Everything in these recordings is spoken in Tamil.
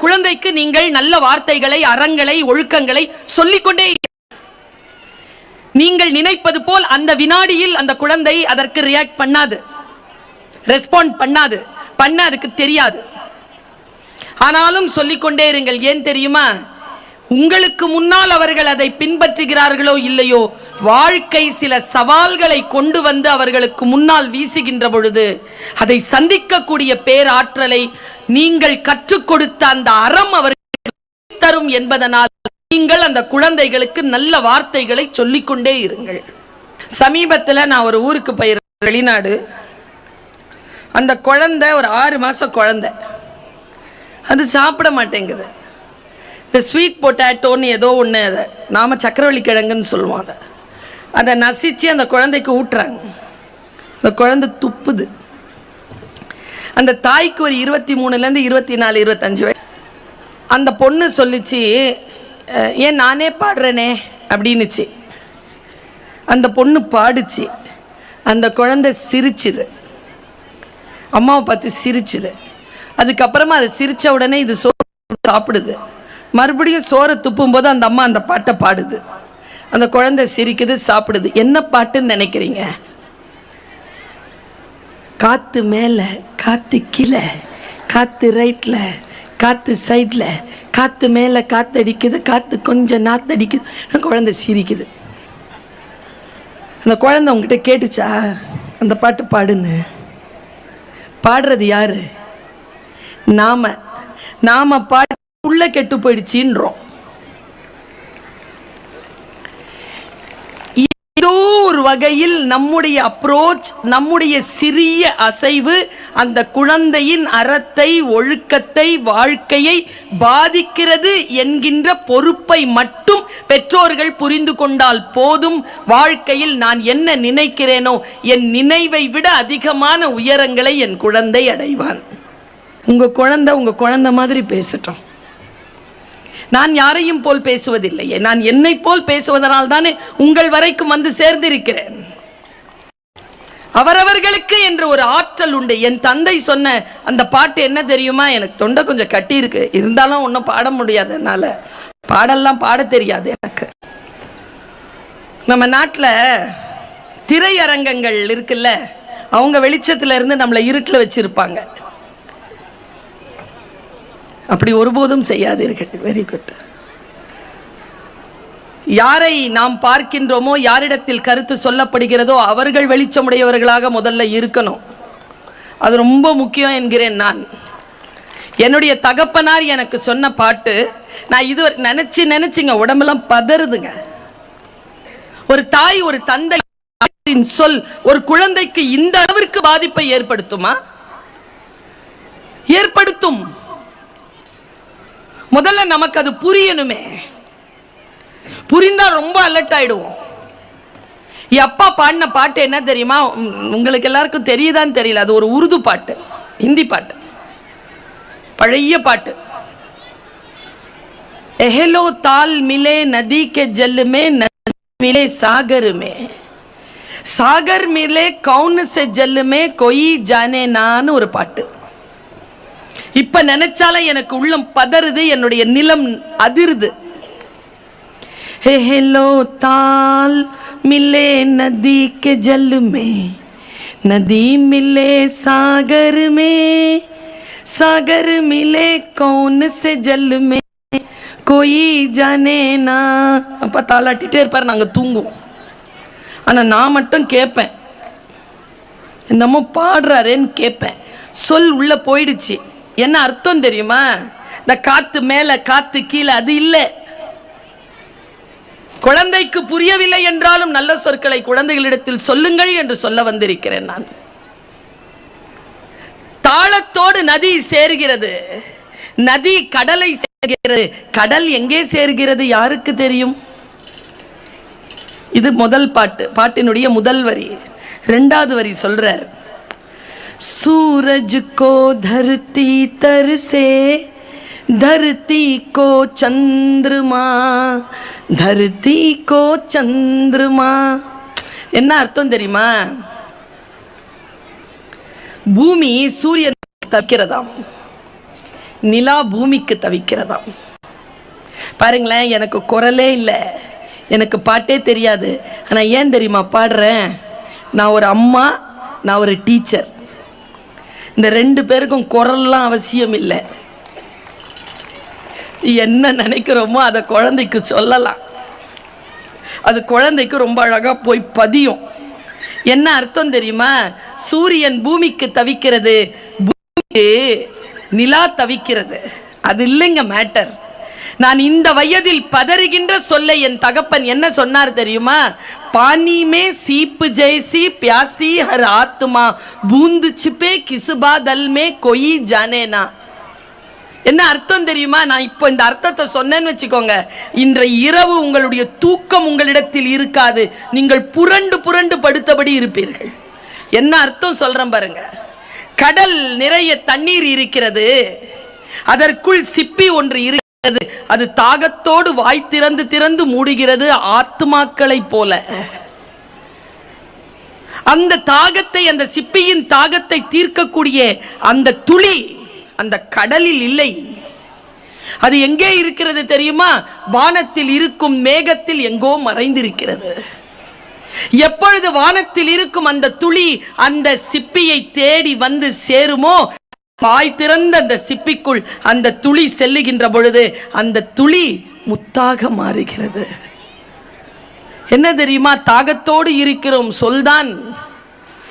குழந்தைக்கு நீங்கள் நல்ல வார்த்தைகளை, அறங்களை, ஒழுக்கங்களை சொல்லிக்கொண்டே நீங்கள் நினைப்பது போல் அந்த வினாடியில் அந்த குழந்தை அதற்கு ரியாக்ட் பண்ணாது, ரெஸ்பாண்ட் பண்ணாது, அதுக்கு தெரியாது. ஆனாலும் சொல்லிக்கொண்டே இருங்கள். ஏன் தெரியுமா? உங்களுக்கு முன்னால் அவர்கள் அதை பின்பற்றுகிறார்களோ இல்லையோ, வாழ்க்கை சில சவால்களை கொண்டு வந்து அவர்களுக்கு முன்னால் வீசுகின்ற பொழுது அதை சந்திக்கக்கூடிய பேராற்றலை நீங்கள் கற்றுக் கொடுத்த அந்த அறம் அவர்கள் தரும் என்பதனால் நீங்கள் அந்த குழந்தைகளுக்கு நல்ல வார்த்தைகளை சொல்லிக்கொண்டே இருங்கள். சமீபத்தில் நான் ஒரு ஊருக்கு போயிருந்தேன், வெளிநாடு. அந்த குழந்தை ஒரு 6 மாசம் குழந்தை, அது சாப்பிட மாட்டேங்குது. இந்த ஸ்வீட் பொட்டேட்டோன்னு ஏதோ ஒன்று, அதை நாம் சக்கரவள்ளி கிழங்குன்னு சொல்லுவோம். அதை நசிச்சு அந்த குழந்தைக்கு ஊட்டுறாங்க. அந்த குழந்தை துப்புது. அந்த தாய்க்கு ஒரு 23லேருந்து 24, 25 வயசு. அந்த பொண்ணு சொல்லிச்சு, ஏன் நானே பாடுறேனே அப்படின்னுச்சு. அந்த பொண்ணு பாடுச்சு. அந்த குழந்தை சிரிச்சுது, அம்மாவை பார்த்து சிரிச்சுது. அதுக்கப்புறமா அது சிரித்த உடனே இது சோறு சாப்பிடுது. மறுபடியும் சோறை துப்பும் போது அந்த அம்மா அந்த பாட்டை பாடுது. அந்த குழந்தை சிரிக்குது, சாப்பிடுது. என்ன பாட்டுன்னு நினைக்கிறீங்க? காத்து மேலே, காத்து கீழே, காத்து ரைட்டில், காத்து சைடில், காத்து மேலே காற்று அடிக்குது, காற்று கொஞ்சம் நாத்தடிக்குது, குழந்தை சிரிக்குது. அந்த குழந்தை உங்ககிட்ட கேட்டுச்சா அந்த பாட்டு பாடுன்னு? பாடுறது யாரு? நாம பாட்டு உள்ள கெட்டு போயிடுச்சின்றோம். ஏதோ ஒரு வகையில் நம்முடைய அப்ரோச், நம்முடைய சிறிய அசைவு அந்த குழந்தையின் அறத்தை, ஒழுக்கத்தை, வாழ்க்கையை பாதிக்கிறது என்கின்ற பொறுப்பை மட்டும் பெற்றோர்கள் புரிந்து கொண்டால் போதும். வாழ்க்கையில் நான் என்ன நினைக்கிறேனோ என் நினைவை விட அதிகமான உயரங்களை என் குழந்தை அடைவான். உங்க குழந்தை மாதிரி பேசட்டும். நான் யாரையும் போல் பேசுவதில்லையே, நான் என்னை போல் பேசுவதனால் தானே உங்கள் வரைக்கும் வந்து சேர்ந்திருக்கிறேன். அவரவர்களுக்கு என்று ஒரு ஆற்றல் உண்டு. என் தந்தை சொன்ன அந்த பாட்டு என்ன தெரியுமா? எனக்கு தொண்டை கொஞ்சம் கட்டி இருக்கு, இருந்தாலும் ஒன்றும் பாட முடியாது, என்னால் பாடெல்லாம் பாட தெரியாது எனக்கு. நம்ம நாட்டில் திரையரங்கங்கள் இருக்குல்ல, அவங்க வெளிச்சத்துல இருந்து நம்மளை இருட்டில் வச்சிருப்பாங்க. அப்படி ஒருபோதும் செய்யாதீர்கள். Very good. யாரை நாம் பார்க்கின்றோமோ, யாரிடத்தில் கருத்து சொல்லப்படுகிறதோ அவர்கள் வெளிச்சமுடையவர்களாக முதல்ல இருக்கணும். அது ரொம்ப முக்கியம் என்கிறேன் நான். என்னுடைய தகப்பனார் எனக்கு சொன்ன பாட்டு நான் இதுவரை நினைச்சுங்க உடம்பெல்லாம் பதறுதுங்க. ஒரு தாய், ஒரு தந்தை சொல் ஒரு குழந்தைக்கு இந்த அளவிற்கு பாதிப்பை ஏற்படுத்துமா? ஏற்படுத்தும். முதல்ல நமக்கு அது புரியணுமே. புரிந்தா ரொம்ப அலர்ட் ஆயிடுவோம். அப்பா பாடின பாட்டு என்ன தெரியுமா? உங்களுக்கு எல்லாருக்கும் தெரியுதான்னு தெரியல. அது ஒரு உருது பாட்டு, ஹிந்தி பாட்டு, பழைய பாட்டு. எஹலோ தால் மிலே நதி கே ஜல் மே, நதி மிலே சாகர் மே, சாகர் மிலே கவுன் சே ஜல் மே கோயி ஜானே நான்னு ஒரு பாட்டு. இப்ப நினைச்சால எனக்கு உள்ளம் பதறுது, என்னுடைய நிலம் அதிருது. ஹெலோ தால் மிலே நதி கே ஜல் மே, நதி மிலே சாகர் மே, சாகர் மிலே கவுன் சே ஜல் மே கோயி ஜானே நா. அப்பா தாளாட்டிட்டே இருப்பார், நாங்க தூங்குவோம். ஆனா நான் மட்டும் கேட்பேன், என்னமோ பாடுறாரேன்னு கேட்பேன். சொல் உள்ள போயிடுச்சு. என்ன அர்த்தம் தெரியுமா? இந்த காத்து மேல காத்து கீழே அது இல்லை. குழந்தைக்கு புரியவில்லை என்றாலும் நல்ல சொற்களை குழந்தைகளிடத்தில் சொல்லுங்கள் என்று சொல்ல வந்திருக்கிறேன் நான். தாளத்தோடு நதி சேர்கிறது, நதி கடலை சேர்கிறது. கடல் எங்கே சேர்கிறது யாருக்கு தெரியும்? இது முதல் பாட்டு, பாட்டினுடைய முதல் வரி. இரண்டாவது வரி சொல்றார், सूरज को धरती तर से, धरती को चंद्रमा, धरती को चंद्रमा. என்ன அர்த்தம் தெரியுமா? பூமி சூரியன் தக்கிறதாம், நிலா பூமிக்கு தவிக்கிறதாம். பாருங்களேன், எனக்கு குரலே இல்லை, எனக்கு பாட்டே தெரியாது. ஆனால் ஏன் தெரியுமா பாடுறேன்? நான் ஒரு அம்மா, நான் ஒரு டீச்சர். இந்த 2 பேருக்கும் குரல்லாம் அவசியம் இல்லை. என்ன நினைக்கிறோமோ அதை குழந்தைக்கு சொல்லலாம். அது குழந்தைக்கு ரொம்ப அழகாக போய் பதியும். என்ன அர்த்தம் தெரியுமா? சூரியன் பூமிக்கு தவிக்கிறது, பூமிக்கு நிலா தவிக்கிறது. அது இல்லைங்க மேட்டர். நான் இந்த வயதில் பதறுகின்ற சொல்லை என் தகப்பன் என்ன சொன்னார் தெரியுமா? पानी में सीप जैसी प्यासी हर आत्मा बूंद छिपे किस बादल में कोई जाने ना. என்ன அர்த்தம் தெரியுமா? நான் இப்போ இந்த அர்த்தத்தை சொன்னேன்னு வச்சுக்கோங்க, இன்றைய இரவு உங்களுடைய தூக்கம் உங்களிடத்தில் இருக்காது. நீங்கள் புரண்டு புரண்டு படுத்தபடி இருப்பீர்கள். என்ன அர்த்தம் சொல்றேன் பாருங்க. கடல் நிறைய தண்ணீர் இருக்கிறது, அதற்குள் சிப்பி ஒன்று இருக்கிறது. அது தாகத்தோடு வாய் திறந்து திறந்து மூடுகிறது, ஆத்மாக்களை போல. அந்த தாகத்தை, அந்த சிப்பியின் தாகத்தை தீர்க்கக்கூடிய அந்த துளி அந்த கடலில் இல்லை. அது எங்கே இருக்கிறது தெரியுமா? வானத்தில் இருக்கும் மேகத்தில் எங்கோ மறைந்திருக்கிறது. எப்பொழுது வானத்தில் இருக்கும் அந்த துளி அந்த சிப்பியை தேடி வந்து சேருமோ, வாய் திறந்த அந்த சிப்பிக்குள் அந்த துளி செல்லுகின்ற பொழுது அந்த துளி முத்தாக மாறுகிறது. என்ன தெரியுமா? தாகத்தோடு இருக்கிறோம் சொல்தான்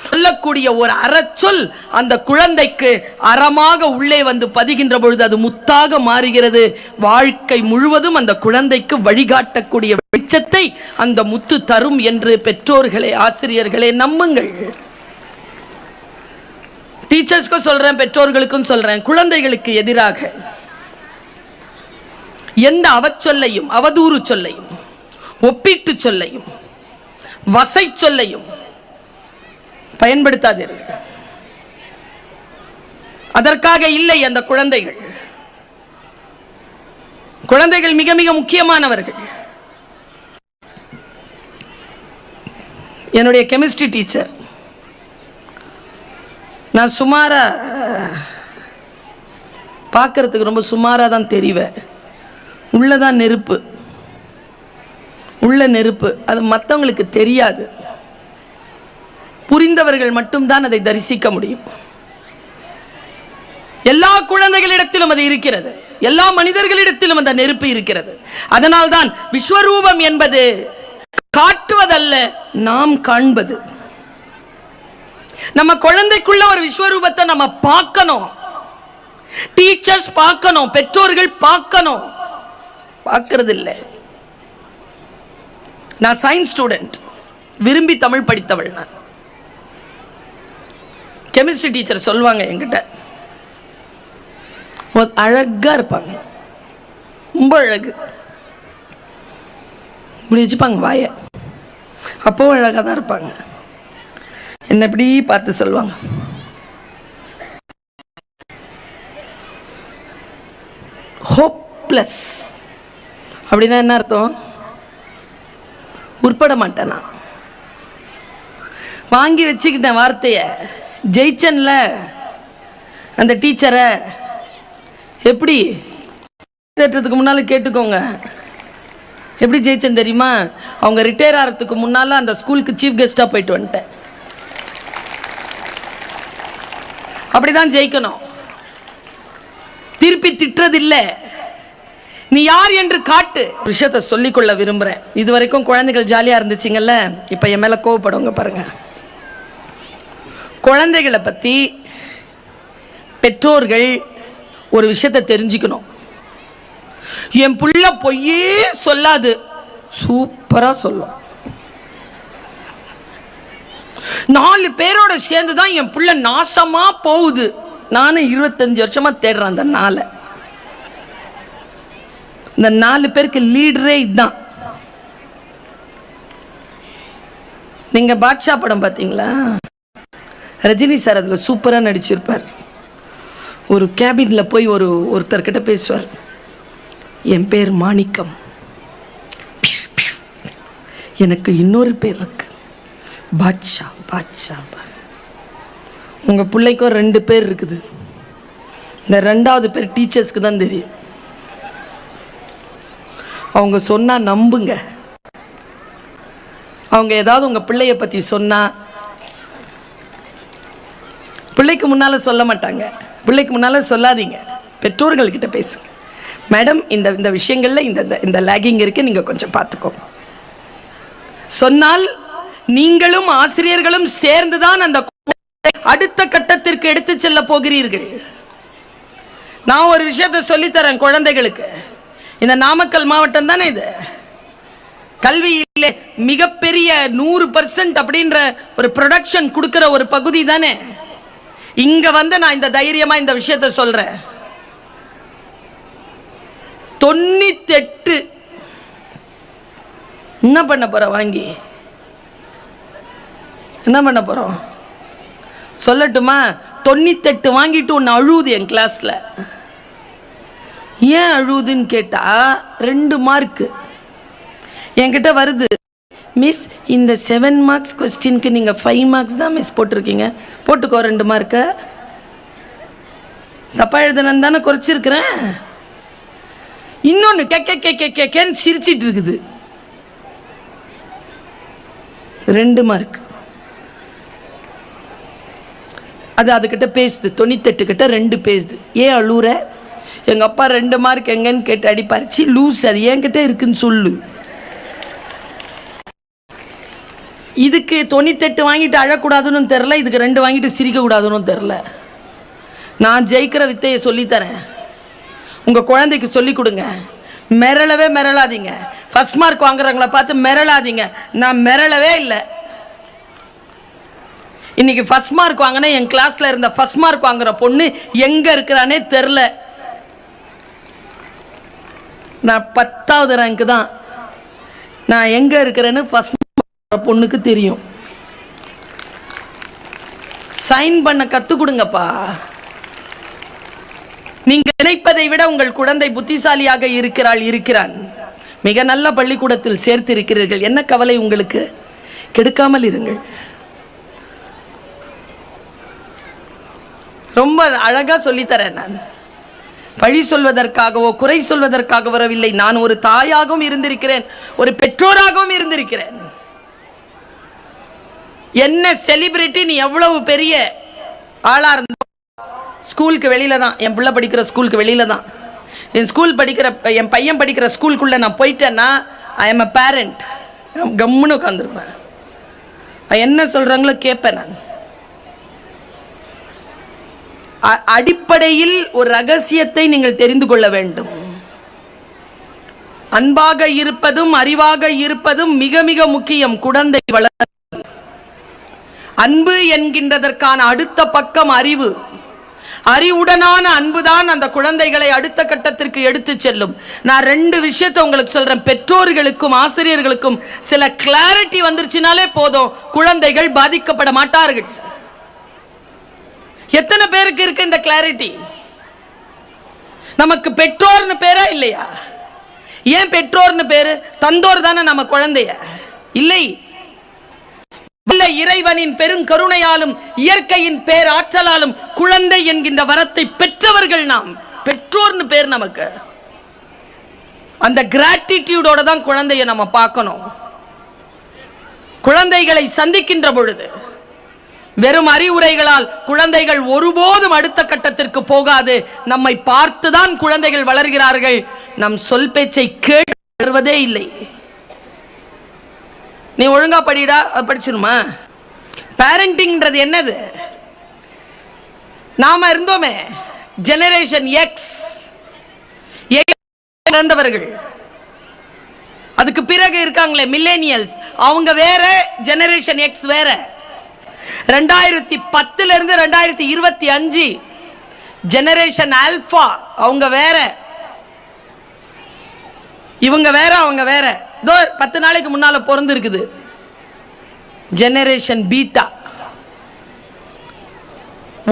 சொல்லக்கூடிய ஒரு அறச்சொல் அந்த குழந்தைக்கு அறமாக உள்ளே வந்து பதிகின்ற பொழுது அது முத்தாக மாறுகிறது. வாழ்க்கை முழுவதும் அந்த குழந்தைக்கு வழிகாட்டக்கூடிய வெளிச்சத்தை அந்த முத்து தரும் என்று பெற்றோர்களே, ஆசிரியர்களே நம்புங்கள். டீச்சர்ஸ்க்கும் சொல்றேன், பெற்றோர்களுக்கும் சொல்றேன், குழந்தைகளுக்கு எதிராக எந்த அவச்சொல்லையும், அவதூறு சொல்லையும், ஒப்பீட்டு சொல்லையும், வசை சொல்லையும் பயன்படுத்தாதீர்கள். அதற்காக இல்லை அந்த குழந்தைகள். குழந்தைகள் மிக மிக முக்கியமானவர்கள். என்னுடைய கெமிஸ்ட்ரி டீச்சர், நான் சுமாரா பார்க்கறதுக்கு ரொம்ப சுமாராக தான் தெரிவேன். உள்ளதான் நெருப்பு, உள்ள நெருப்பு. அது மற்றவங்களுக்கு தெரியாது. புரிந்தவர்கள் மட்டும்தான் அதை தரிசிக்க முடியும். எல்லா குழந்தைகளிடத்திலும் அது இருக்கிறது, எல்லா மனிதர்களிடத்திலும் அந்த நெருப்பு இருக்கிறது. அதனால்தான் விஸ்வரூபம் என்பது காட்டுவதல்ல, நாம் காண்பது. நம்ம குழந்தைக்குள்ள ஒரு விஸ்வரூபத்தை நம்ம பார்க்கணும். டீச்சர்ஸ் பார்க்கணும், பெற்றோர்கள் பார்க்கணும். பார்க்கறது இல்லை. நான் சயின்ஸ் ஸ்டூடெண்ட், விரும்பி தமிழ் படித்தவள். நான் கெமிஸ்ட்ரி டீச்சர் சொல்லுவாங்க என்கிட்ட, அழகா இருப்பாங்க, ரொம்ப அழகு. இப்படி வச்சுப்பாங்க வாய, அப்பவும் அழகா தான் இருப்பாங்க. என்ன இப்படி பார்த்து சொல்லுவாங்க, ஹோப்லெஸ். அப்படின்னா என்ன அர்த்தம்? உட்பட மாட்டேன். நான் வாங்கி வச்சுக்கிட்டேன் வார்த்தையை. ஜெயிச்சன்ல அந்த டீச்சரை எப்படி தேட்டத்துக்கு முன்னால் கேட்டுக்கோங்க. எப்படி ஜெயிச்சேன் தெரியுமா? அவங்க ரிட்டையர் ஆகிறதுக்கு முன்னால் அந்த ஸ்கூலுக்கு சீஃப் கெஸ்டாக போயிட்டு வந்துட்டேன். அப்படிதான் ஜெயிக்கணும். திருப்பி திட்டுறதில்லை, நீ யார் என்று காட்டு. விஷயத்தை சொல்லிக்கொள்ள விரும்புகிறேன். இது வரைக்கும் குழந்தைகள் ஜாலியாக இருந்துச்சுங்கல்ல, இப்போ என் மேலே கோவப்படுங்க பாருங்க. குழந்தைகளை பற்றி பெற்றோர்கள் ஒரு விஷயத்தை தெரிஞ்சுக்கணும். என் புள்ள பொய்யே சொல்லாது, சூப்பராக சொல்லும். 4 பேரோட சேர்ந்து தான் என் புள்ள நாசமா போகுது. நானும் 25 வருஷமா தேடுறேன் அந்த நாளை. இந்த 4 பேருக்கு லீடரே இதுதான். நீங்க பாட்ஷா படம் பார்த்தீங்களா? ரஜினி சார் அதில் சூப்பராக நடிச்சிருப்பார். ஒரு கேபினில் போய் ஒருத்தர்கிட்ட பேசுவார். என் பேர் மாணிக்கம், எனக்கு இன்னொரு பேர் இருக்கு, பாட்ஷா. பாட்ஷா, உங்கள் பிள்ளைக்கும் 2 பேர் இருக்குது, இந்த ரெண்டாவது பேர் டீச்சர்ஸ்க்கு தான் தெரியும். அவங்க சொன்னா நம்புங்க. அவங்க ஏதாவது உங்க பிள்ளைய பத்தி சொன்னா பிள்ளைக்கு முன்னால சொல்ல மாட்டாங்க. பிள்ளைக்கு முன்னால சொல்லாதீங்க, பெற்றோர்கள்கிட்ட பேசுங்க. மேடம் இந்த இந்த விஷயங்கள்ல இந்த இந்த லேகிங் இருக்கு, நீங்க கொஞ்சம் பார்த்துக்கோ சொன்னால் நீங்களும் ஆசிரியர்களும் சேர்ந்துதான் அந்த அடுத்த கட்டத்திற்கு எடுத்து செல்ல போகிறீர்கள். நான் ஒரு விஷயத்தை சொல்லித்தரேன் குழந்தைகளுக்கு. இந்த நாமக்கல் மாவட்டம் தானே இது, கல்வியிலே மிகப்பெரிய 100% அப்படின்ற ஒரு ப்ரொடக்ஷன் கொடுக்கிற ஒரு பகுதி தானே. இங்க வந்து நான் இந்த தைரியமா இந்த விஷயத்தை சொல்றேன். 98 என்ன பண்ண போற, வாங்கி என்ன பண்ண போறோம் சொல்லட்டுமா? 98 வாங்கிட்டு ஒன்று அழுவுது என் கிளாஸ்ல. ஏன் அழுவுதுன்னு கேட்டா 2 மார்க்கு என்கிட்ட வருது. மிஸ் இந்த 7 மார்க்ஸ் கொஸ்டினுக்கு நீங்கள் 5 மார்க்ஸ் தான் மிஸ் போட்டிருக்கீங்க, போட்டுக்கோ 2 மார்க்க. தப்பா எழுதுனு தானே குறைச்சிருக்கிறேன். இன்னொன்று கேன்னு சிரிச்சிட்டு இருக்குது. 2 மார்க் அது அதுக்கிட்ட பேசுது. 98 கிட்ட 2 பேசுது. ஏன் அழுவுற? எங்கள் அப்பா 2 மார்க் எங்கன்னு கேட்டு அடிப்பாரிச்சு லூஸ், அது என்கிட்ட இருக்குன்னு சொல்லு. இதுக்கு 98 வாங்கிட்டு அழக்கூடாதுன்னு தெரில, இதுக்கு 2 வாங்கிட்டு சிரிக்கக்கூடாதுன்னு தெரில. நான் ஜெயிக்கிற வித்தையை சொல்லித்தரேன், உங்கள் குழந்தைக்கு சொல்லிக் கொடுங்க. மிரளவே மிரளாதீங்க. ஃபர்ஸ்ட் மார்க் வாங்குறவங்கள பார்த்து மிரளாதீங்க. நான் மிரளவே இல்லை. இன்னைக்கு ஃபர்ஸ்ட் மார்க் வாங்கினா என் கிளாஸ்ல இருந்த ஃபர்ஸ்ட் மார்க் வாங்குற பொண்ணு எங்க இருக்கிறானே தெரில. நான் 10வது ரேங்க் தான். நான் எங்க இருக்கிறேன்னு ஃபர்ஸ்ட் பொண்ணுக்கு தெரியும். சைன் பண்ண கத்து கொடுங்கப்பா. நீங்க நினைப்பதை விட உங்கள் குழந்தை புத்திசாலியாக இருக்கிறான். மிக நல்ல பள்ளிக்கூடத்தில் சேர்த்து இருக்கிறீர்கள். என்ன கவலை உங்களுக்கு? கெடுக்காமல் இருங்கள். ரொம்ப அழகா சொல்லித்தரேன். நான் பழி சொல்வதற்காகவோ குறை சொல்வதற்காக வரவில்லை. நான் ஒரு தாயாகவும் இருந்திருக்கிறேன், ஒரு பெற்றோராகவும் இருந்திருக்கிறேன். என்ன செலிபிரிட்டி, நீ எவ்வளவு பெரிய ஆளா இருந்த ஸ்கூலுக்கு வெளியில தான், என் பிள்ளை படிக்கிற ஸ்கூலுக்கு வெளியில தான், என் பையன் படிக்கிற ஸ்கூலுக்குள்ள நான் போயிட்டேன்னா ஐ எம் அ பேரண்ட். கம்முன்னு உட்காந்துருப்பேன். என்ன சொல்றாங்களோ கேட்பேன். நான் அடிப்படையில் ஒரு ரகசியத்தை நீங்கள் தெரிந்து கொள்ள வேண்டும். அன்பாக இருப்பதும் அறிவாக இருப்பதும் மிக மிக முக்கியம். குழந்தை வளர அன்பு என்கின்றதற்கான அடுத்த பக்கம் அறிவு. அறிவுடனான அன்புதான் அந்த குழந்தைகளை அடுத்த கட்டத்திற்கு எடுத்து செல்லும். நான் 2 விஷயத்தை உங்களுக்கு சொல்றேன். பெற்றோர்களுக்கும் ஆசிரியர்களுக்கும் சில கிளாரிட்டி வந்துருச்சுனாலே போதும், குழந்தைகள் பாதிக்கப்பட மாட்டார்கள். எத்தனை பேருக்கு இருக்கு இந்த கிளாரிட்டி? நமக்கு பெற்றோர்னு பேரா இல்லையா? ஏன் பெற்றோர்னு பேரு? தந்தோர் தானே நம்ம குழந்தைய. இல்லை, இறைவனின் பெருங்கருணையாலும் இயற்கையின் பேராற்றலாலும் குழந்தை என்கின்ற வரத்தை பெற்றவர்கள் நாம். பெற்றோர்னு பேர் நமக்கு. அந்த கிராட்டிடியூடோட தான் குழந்தையை நம்ம பார்க்கணும். குழந்தைகளை சந்திக்கின்ற பொழுது வெறும் அறிவுரைகளால் குழந்தைகள் ஒருபோதும் அடுத்த கட்டத்திற்கு போகாது. நம்மை பார்த்துதான் குழந்தைகள் வளர்கிறார்கள். நம் சொல் பேச்சை கேட்டு வருவதே இல்லை. நீ ஒழுங்கா படிடா, அது படிச்சிருமா? பேரண்டிங்ன்றது என்னது? நாம இருந்தோமே ஜெனரேஷன் எக்ஸ், பிறந்தவர்கள். அதுக்கு பிறகு இருக்காங்களே மில்லேனியல்ஸ், அவங்க வேற, ஜெனரேஷன் எக்ஸ் வேற. 2010 இருந்து 2025 ஜெனரேஷன் ஆல்பா, அவங்க வேற, இவங்க வேற, அவங்க வேற. 10 நாளைக்கு முன்னால பிறந்து இருக்குது ஜெனரேஷன் பீட்டா.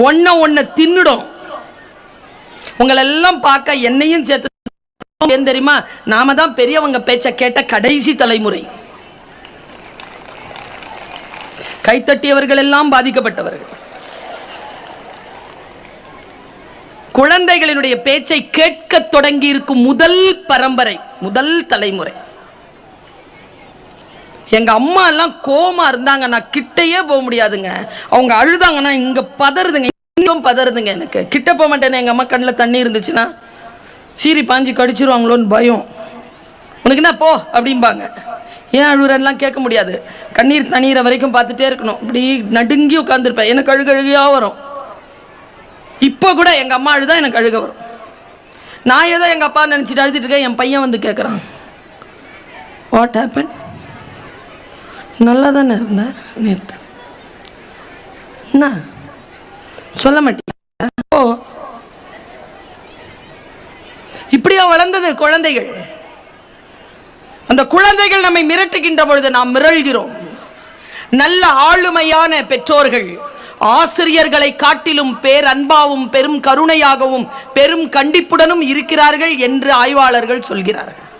ஒன்ன தின்னுடும். உங்களெல்லாம் பார்க்க என்னையும் சேர்த்து தெரியுமா? நாம தான் பெரியவங்க பேச்ச கேட்ட கடைசி தலைமுறை. கைத்தட்டியவர்கள் எல்லாம் பாதிக்கப்பட்டவர்கள். குழந்தைகளினுடைய பேச்சை கேட்க தொடங்கி இருக்கும் முதல் பரம்பரை, முதல் தலைமுறை. எங்க அம்மா எல்லாம் கோமா இருந்தாங்க, நான் கிட்டையே போக முடியாதுங்க. அவங்க அழுதாங்கன்னா இங்க பதறுதுங்க, இன்னும் பதறுதுங்க. எனக்கு கிட்ட போக மாட்டேன்னு. எங்க அம்மா கண்ணில் தண்ணி இருந்துச்சுன்னா சீரி பாஞ்சி கடிச்சிருவாங்களோன்னு பயம். உனக்கு என்ன போ அப்படிம்பாங்க. ஏன் அழுகுறலாம் கேட்க முடியாது. கண்ணீர் தண்ணீரை வரைக்கும் பார்த்துட்டே இருக்கணும். இப்படி நடுங்கி உட்காந்துருப்பேன். எனக்கு அழுகழுகியா வரும். இப்போ கூட எங்கள் அம்மா அழுதா எனக்கு அழுக வரும். நான் ஏதோ எங்கள் அப்பா நினச்சிட்டு அழுதுட்டு இருக்கேன். என் பையன் வந்து கேட்குறான், வாட் ஹேப்பன்? நல்லா தானே இருந்தார் நேற்று, என்ன சொல்ல மாட்டேன். ஓ, இப்படியா வளர்ந்தது குழந்தைகள்? அந்த குழந்தைகள் நம்மை மிரட்டுகின்ற பொழுது நாம் மிரள்கிறோம். நல்ல ஆளுமையான பெற்றோர்கள் ஆசிரியர்களை காட்டிலும் பேரன்பாவும் பெரும் கருணையாகவும் பெரும் கண்டிப்புடனும் இருக்கிறார்கள் என்று ஆய்வாளர்கள் சொல்கிறார்கள்.